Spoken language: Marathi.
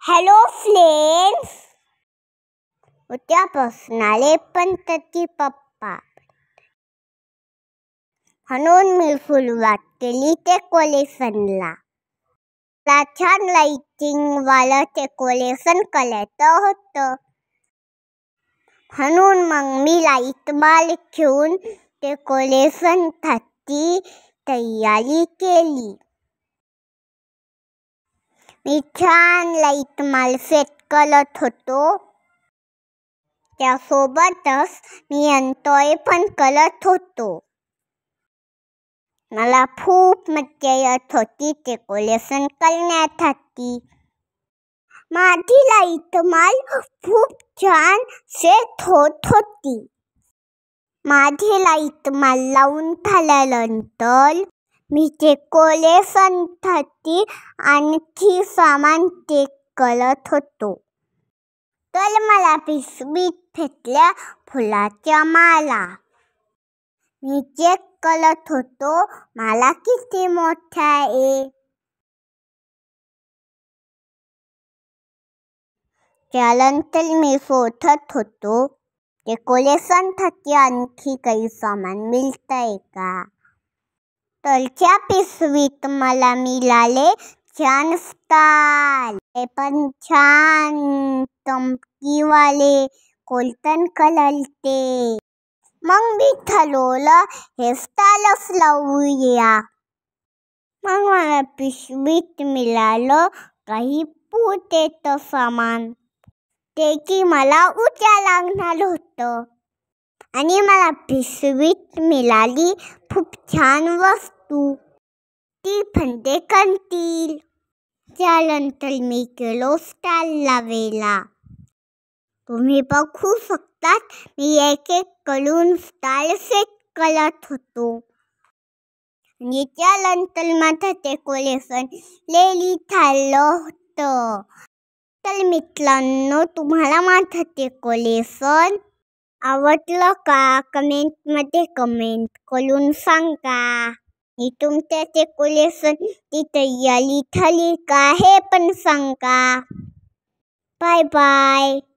हॅलो फ्रेंड्स, उद्यापासून आले पंतती पप्पा म्हणून मी सुरुवात केली डेकोरेशनला. मला छान लाइटिंग वाला डेकोरेशन करायचं होतं, म्हणून मग मी लाईट माल घेऊन डेकोरेशनसाठी तयारी केली. मी छान लाईट माल सेट करत होतो. त्यासोबतच मी एन्जॉय पण करत होतो. मला खूप मजा येत होती डेकोरेशन करण्यासाठी. माझी लाईट माल खूप छान सेट होत होती. माझी लाईट माल लावून झाल्यानंतर मी डेकोरेशनसाठी आणखी सामान चेक करत होतो. तर मला पिशवीत भेटल्या फुलाच्या माला. मी चेक करत होतो माला किती मोठ्या आहे. त्यानंतर मी शोधत होतो डेकोरेशनसाठी आणखी काही सामान मिळतंय का. तर त्या पिशवीत मला मिळाले छान स्टार, ते पण छान चमकीवाले गोल्डन कलरचे. मग मी ठरवलं हे स्टारच लावूया. मग मला पिशवीत मिळालं काही पूजेचं सामान. त्याची मला उद्या लागणार होतं. आणि मला पिशवीत मिळाली खूप छान वस्तू, ती पण कंदील. त्यानंतर मी गेलो स्टार लावायला. तुम्ही बघू शकतात मी एक एक करून स्टार सेट करत होतो. आणि त्यानंतर माझं डेकोरेशन रेडी झालं होतं. तर मित्रांनो, तुम्हाला माझं डेकोरेशन आवडलं का? कमेंटमध्ये कमेंट करून सांगा. आणि तुमच्या डेकोरेशनची तयारी झाली का हे पण सांगा. Bye bye.